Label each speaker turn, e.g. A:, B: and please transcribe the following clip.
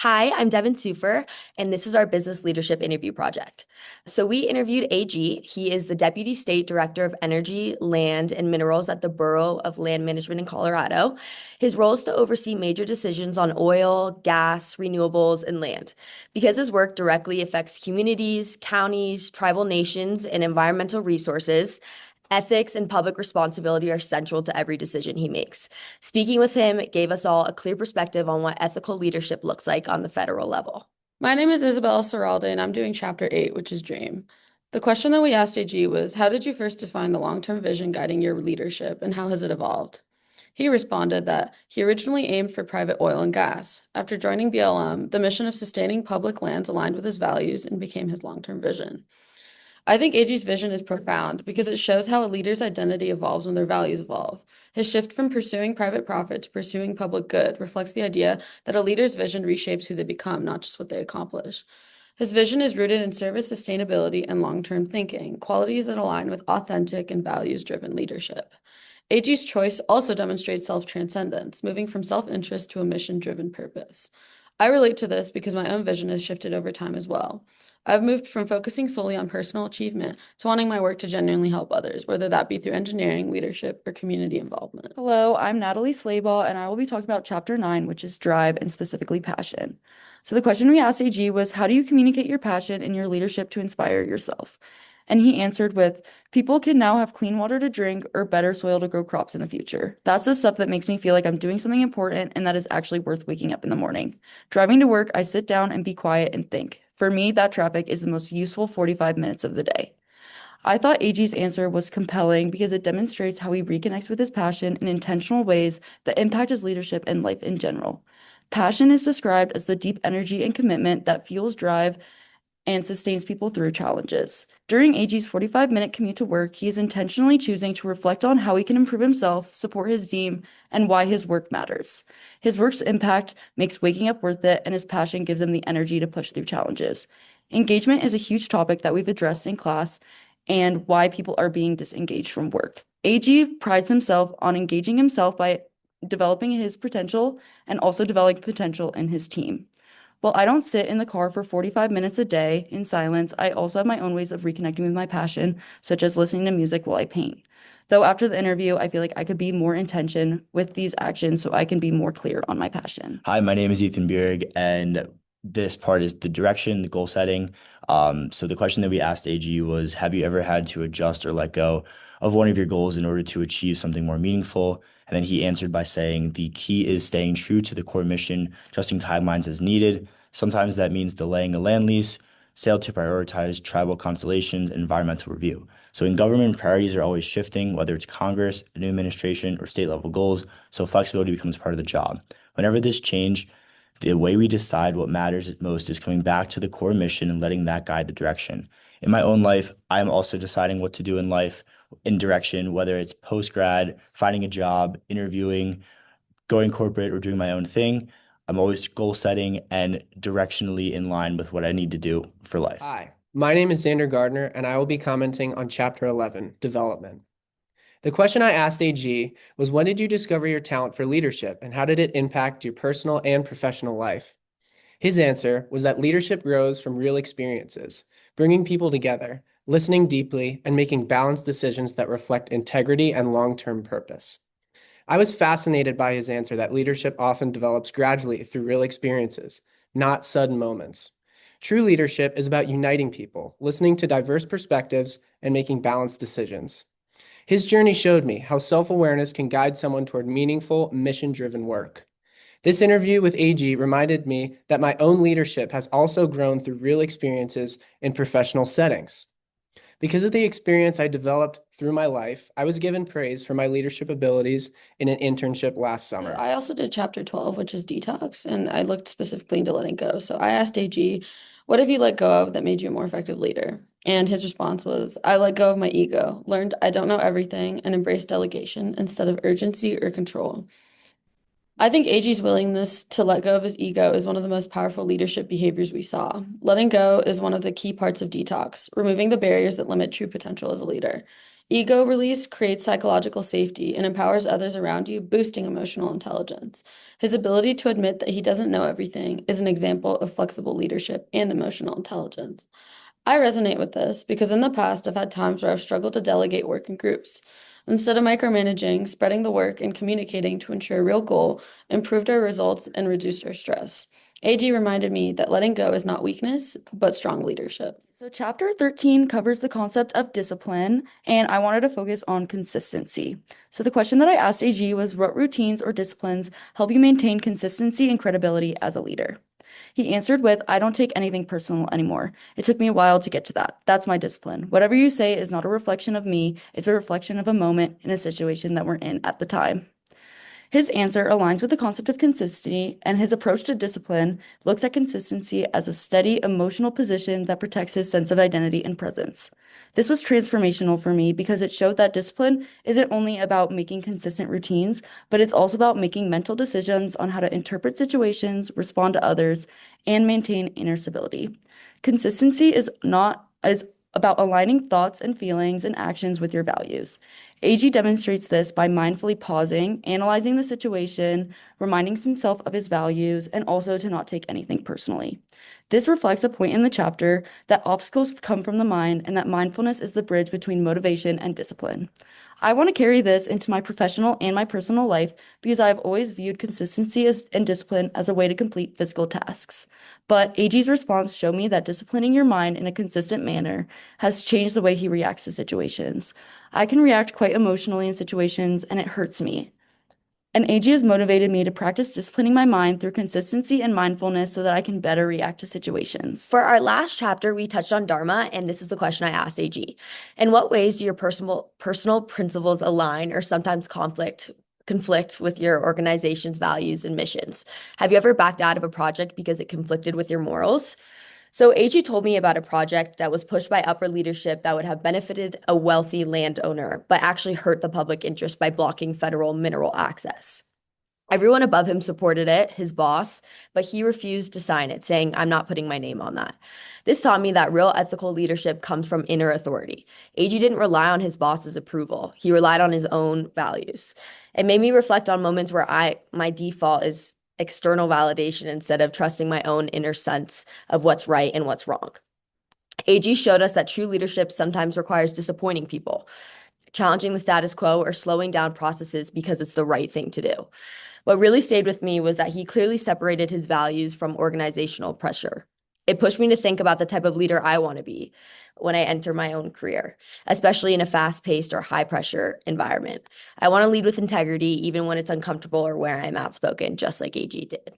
A: Hi, I'm Devin Sufer, and this is our business leadership interview project. So, we interviewed AG. He is the Deputy State Director of Energy, Land, and Minerals at the Bureau of Land Management in Colorado. His role is to oversee major decisions on oil, gas, renewables, and land. Because his work directly affects communities, counties, tribal nations, and environmental resources, ethics and public responsibility are central to every decision he makes. Speaking with him gave us all a clear perspective on what ethical leadership looks like on the federal level.
B: My name is Isabella Serralde, and I'm doing Chapter 8, which is Dream. The question that we asked AG was, how did you first define the long-term vision guiding your leadership, and how has it evolved? He responded that he originally aimed for private oil and gas. After joining BLM, the mission of sustaining public lands aligned with his values and became his long-term vision. I think AG's vision is profound because it shows how a leader's identity evolves when their values evolve. His shift from pursuing private profit to pursuing public good reflects the idea that a leader's vision reshapes who they become, not just what they accomplish. His vision is rooted in service, sustainability, and long-term thinking, qualities that align with authentic and values-driven leadership. AG's choice also demonstrates self-transcendence, moving from self-interest to a mission-driven purpose. I relate to this because my own vision has shifted over time as well. I've moved from focusing solely on personal achievement to wanting my work to genuinely help others, whether that be through engineering, leadership, or community involvement.
C: Hello, I'm Natalie Slayball, and I will be talking about Chapter 9, which is drive and specifically passion. So, the question we asked AG was, how do you communicate your passion in your leadership to inspire yourself? And he answered with, people can now have clean water to drink or better soil to grow crops in the future. That's the stuff that makes me feel like I'm doing something important and that is actually worth waking up in the morning. Driving to work, I sit down and be quiet and think. For me, that traffic is the most useful 45 minutes of the day. I thought AG's answer was compelling because it demonstrates how he reconnects with his passion in intentional ways that impact his leadership and life in general. Passion is described as the deep energy and commitment that fuels drive and sustains people through challenges. During AG's 45-minute commute to work, he is intentionally choosing to reflect on how he can improve himself, support his team, and why his work matters. His work's impact makes waking up worth it, and his passion gives him the energy to push through challenges. Engagement is a huge topic that we've addressed in class and why people are being disengaged from work. AG prides himself on engaging himself by developing his potential and also developing potential in his team. While I don't sit in the car for 45 minutes a day in silence, I also have my own ways of reconnecting with my passion, such as listening to music while I paint. Though after the interview, I feel like I could be more intention with these actions so I can be more clear on my passion.
D: Hi, my name is Ethan Bierg, and this part is the direction, the goal setting. So the question that we asked AG was, have you ever had to adjust or let go of one of your goals in order to achieve something more meaningful? And then he answered by saying, the key is staying true to the core mission, adjusting timelines as needed. Sometimes that means delaying a land lease, sale to prioritize tribal constellations, and environmental review. So in government, priorities are always shifting, whether it's Congress, a new administration, or state level goals. So flexibility becomes part of the job. Whenever this change, the way we decide what matters most is coming back to the core mission and letting that guide the direction. In my own life, I'm also deciding what to do in life in direction, whether it's post grad, finding a job, interviewing, going corporate, or doing my own thing. I'm always goal setting and directionally in line with what I need to do for life.
E: Hi, my name is Xander Gardner, and I will be commenting on Chapter 11, Development. The question I asked AG was, when did you discover your talent for leadership, and how did it impact your personal and professional life? His answer was that leadership grows from real experiences, bringing people together, listening deeply, and making balanced decisions that reflect integrity and long-term purpose. I was fascinated by his answer that leadership often develops gradually through real experiences, not sudden moments. True leadership is about uniting people, listening to diverse perspectives, and making balanced decisions. His journey showed me how self-awareness can guide someone toward meaningful, mission-driven work. This interview with AG reminded me that my own leadership has also grown through real experiences in professional settings. Because of the experience I developed through my life, I was given praise for my leadership abilities in an internship last summer.
B: I also did Chapter 12, which is detox, and I looked specifically into letting go. So I asked AG, what have you let go of that made you a more effective leader? And his response was, I let go of my ego, learned I don't know everything, and embraced delegation instead of urgency or control. I think AG's willingness to let go of his ego is one of the most powerful leadership behaviors we saw. Letting go is one of the key parts of detox, removing the barriers that limit true potential as a leader. Ego release creates psychological safety and empowers others around you, boosting emotional intelligence. His ability to admit that he doesn't know everything is an example of flexible leadership and emotional intelligence. I resonate with this because in the past, I've had times where I've struggled to delegate work in groups. Instead of micromanaging, spreading the work and communicating to ensure a real goal improved our results and reduced our stress. AG reminded me that letting go is not weakness, but strong leadership.
C: So, chapter 13 covers the concept of discipline, and I wanted to focus on consistency. So, the question that I asked AG was what routines or disciplines help you maintain consistency and credibility as a leader? He answered with, I don't take anything personal anymore. It took me a while to get to that. That's my discipline. Whatever you say is not a reflection of me, it's a reflection of a moment in a situation that we're in at the time. His answer aligns with the concept of consistency, and his approach to discipline looks at consistency as a steady emotional position that protects his sense of identity and presence. This was transformational for me because it showed that discipline isn't only about making consistent routines, but it's also about making mental decisions on how to interpret situations, respond to others, and maintain inner stability. Consistency is about aligning thoughts and feelings and actions with your values. AG demonstrates this by mindfully pausing, analyzing the situation, reminding himself of his values, and also to not take anything personally. This reflects a point in the chapter that obstacles come from the mind and that mindfulness is the bridge between motivation and discipline. I want to carry this into my professional and my personal life because I've always viewed consistency and discipline as a way to complete physical tasks. But AG's response showed me that disciplining your mind in a consistent manner has changed the way he reacts to situations. I can react quite emotionally in situations, and it hurts me. And AG has motivated me to practice disciplining my mind through consistency and mindfulness so that I can better react to situations.
A: For our last chapter, we touched on Dharma, and this is the question I asked AG. In what ways do your personal principles align or sometimes conflict with your organization's values and missions? Have you ever backed out of a project because it conflicted with your morals? So AG told me about a project that was pushed by upper leadership that would have benefited a wealthy landowner, but actually hurt the public interest by blocking federal mineral access. Everyone above him supported it, his boss, but he refused to sign it, saying, I'm not putting my name on that. This taught me that real ethical leadership comes from inner authority. AG didn't rely on his boss's approval. He relied on his own values. It made me reflect on moments where my default is external validation instead of trusting my own inner sense of what's right and what's wrong. AG showed us that true leadership sometimes requires disappointing people, challenging the status quo, or slowing down processes because it's the right thing to do. What really stayed with me was that he clearly separated his values from organizational pressure. It pushed me to think about the type of leader I want to be when I enter my own career, especially in a fast-paced or high-pressure environment. I want to lead with integrity, even when it's uncomfortable or where I'm outspoken, just like AG did.